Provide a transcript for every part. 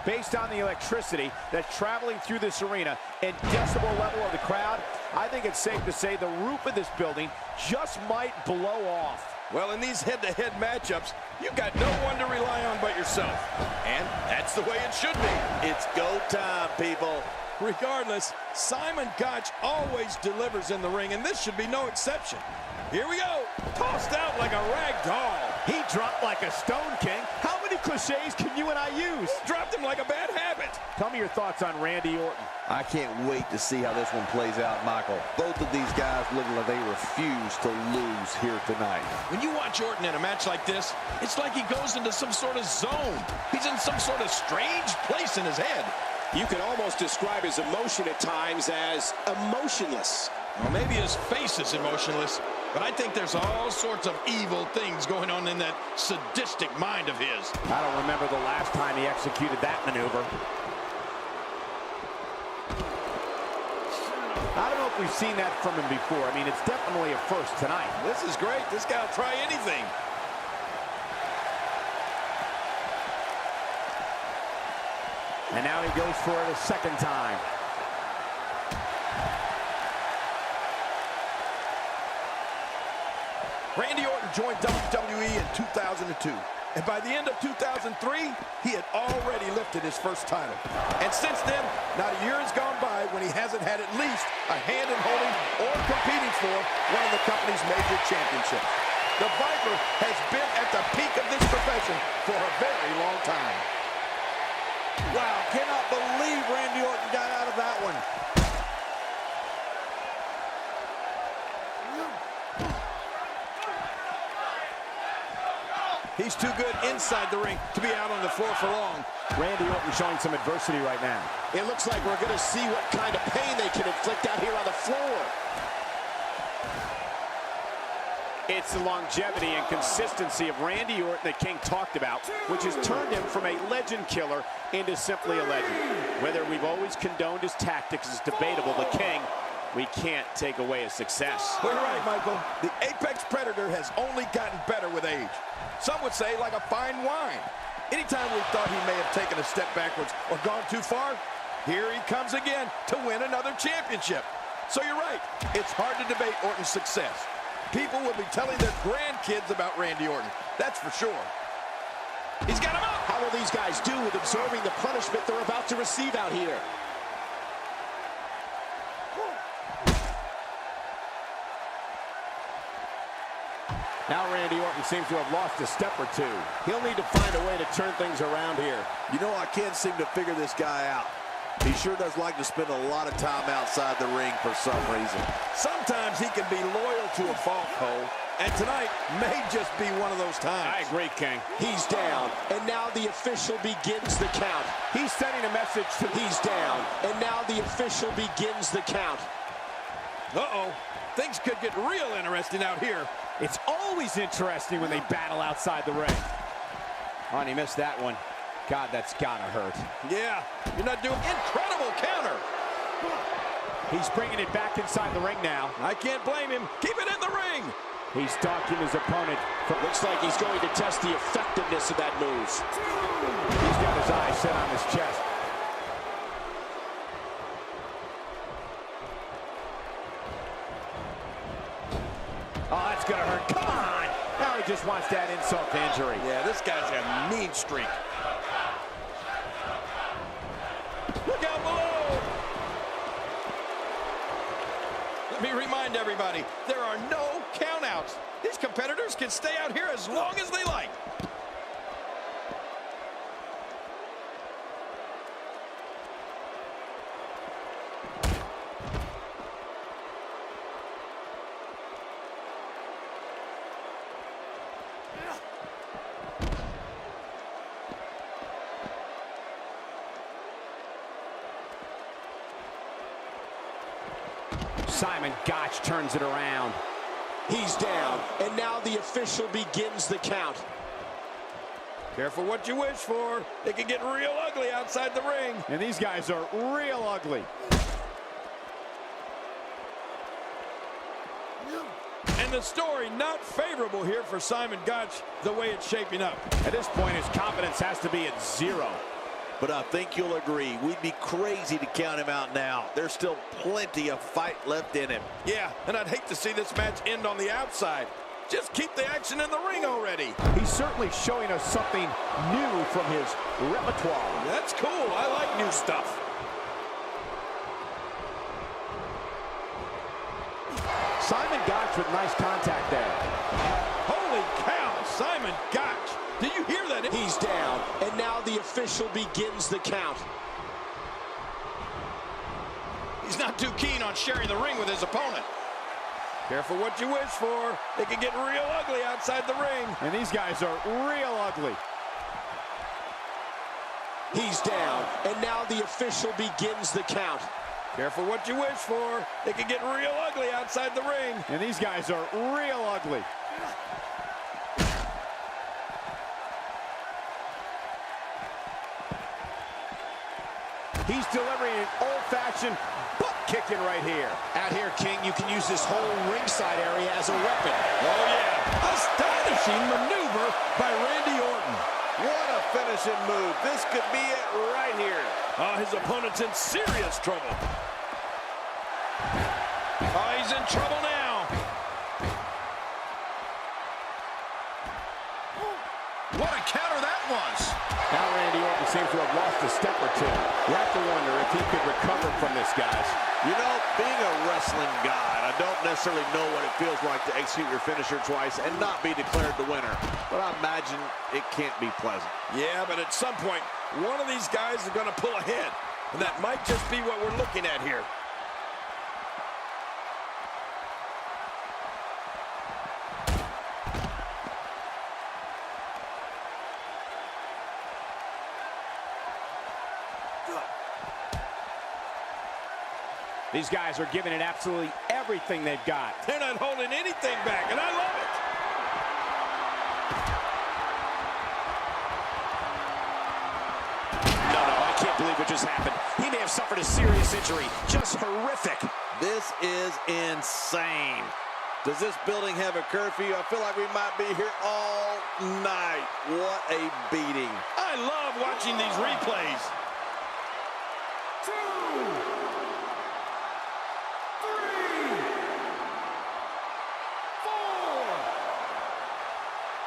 Based on the electricity that's traveling through this arena and decibel level of the crowd, I think it's safe to say the roof of this building just might blow off. Well, in these head-to-head matchups, you've got no one to rely on but yourself. And that's the way it should be. It's go time, people. Regardless, Simon Gotch always delivers in the ring, and this should be no exception. Here we go. Tossed out like a rag doll. He dropped like a stone king. How many cliches can you and I use? Dropped him like a bad habit. Tell me your thoughts on Randy Orton. I can't wait to see how this one plays out, Michael. Both of these guys look like they refuse to lose here tonight. When you watch Orton in a match like this, it's like he goes into some sort of zone. He's in some sort of strange place in his head. You can almost describe his emotion at times as emotionless. Well, maybe his face is emotionless, but I think there's all sorts of evil things going on in that sadistic mind of his. I don't remember the last time he executed that maneuver. I don't know if we've seen that from him before. I mean, it's definitely a first tonight. This is great. This guy will try anything. And now he goes for it a second time. Randy Orton joined WWE in 2002. And by the end of 2003, he had already lifted his first title. And since then, not a year has gone by when he hasn't had at least a hand in holding or competing for one of the company's major championships. The Viper has been at the peak of this profession for a very long time. Wow, cannot believe Randy Orton got out of that one. He's too good inside the ring to be out on the floor for long. Randy Orton showing some adversity right now. It looks like we're going to see what kind of pain they can inflict out here on the floor. It's the longevity and consistency of Randy Orton that King talked about, which has turned him from a legend killer into simply a legend. Whether we've always condoned his tactics is debatable, but King, we can't take away his success. Well, you're right, Michael. The Apex Predator has only gotten better with age. Some would say like a fine wine. Anytime we thought he may have taken a step backwards or gone too far, here he comes again to win another championship. So you're right, it's hard to debate Orton's success. People will be telling their grandkids about Randy Orton, that's for sure. He's got him up! How will these guys do with absorbing the punishment they're about to receive out here? Now Randy Orton seems to have lost a step or two. He'll need to find a way to turn things around here. You know, I can't seem to figure this guy out. He sure does like to spend a lot of time outside the ring for some reason. Sometimes he can be loyal to a fault pole, and tonight may just be one of those times. I agree, King. He's down, and now the official begins the count. He's sending a message to... He's down, and now the official begins the count. Uh-oh. Things could get real interesting out here. It's always interesting when they battle outside the ring. Oh, and he missed that one. God, that's gotta hurt. Yeah, you're not doing incredible counter. He's bringing it back inside the ring now. I can't blame him. Keep it in the ring. He's stalking his opponent. Looks like he's going to test the effectiveness of that move. He's got his eyes set on his chest. Oh, that's gonna hurt. Come on! Now he just wants that insult to injury. Yeah, this guy's got a mean streak. Look out below! Let me remind everybody, there are no countouts. These competitors can stay out here as long as they like. Simon Gotch turns it around. He's down, and now the official begins the count. Careful what you wish for. It can get real ugly outside the ring. And these guys are real ugly. And the story not favorable here for Simon Gotch, the way it's shaping up. At this point, his confidence has to be at zero. But I think you'll agree, we'd be crazy to count him out now. There's still plenty of fight left in him. Yeah, and I'd hate to see this match end on the outside. Just keep the action in the ring already. He's certainly showing us something new from his repertoire. That's cool. I like new stuff. Simon Gotch with nice contact there. Holy cow, Simon Gotch. Did you hear that? He's down, and now the official begins the count. He's not too keen on sharing the ring with his opponent. Careful what you wish for. It can get real ugly outside the ring. And these guys are real ugly. He's down, and now the official begins the count. Careful what you wish for. It can get real ugly outside the ring. And these guys are real ugly. He's delivering an old-fashioned butt kicking right here. Out here, King, you can use this whole ringside area as a weapon. Oh, yeah. Astonishing maneuver by Randy Orton. What a finishing move. This could be it right here. His opponent's in serious trouble. He's in trouble now. What a counter that was. Now Randy Orton seems to have lost a step or two. You have to wonder if he could recover from this, guys. You know, being a wrestling guy, I don't necessarily know what it feels like to execute your finisher twice and not be declared the winner. But I imagine it can't be pleasant. Yeah, but at some point, one of these guys is going to pull ahead. And that might just be what we're looking at here. These guys are giving it absolutely everything they've got. They're not holding anything back, and I love it. No, I can't believe what just happened. He may have suffered a serious injury. Just horrific. This is insane. Does this building have a curfew? I feel like we might be here all night. What a beating. I love watching these replays. 2, 3,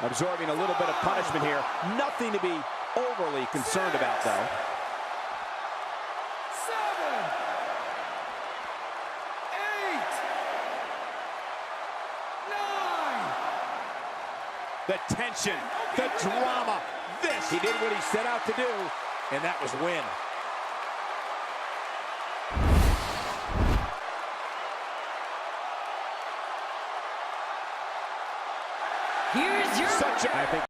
4. Absorbing a little bit of punishment here. Nothing to be overly concerned about, though. 7, 8, 9. The tension, the drama. This, he did what he set out to do, and that was win. Here's your... I think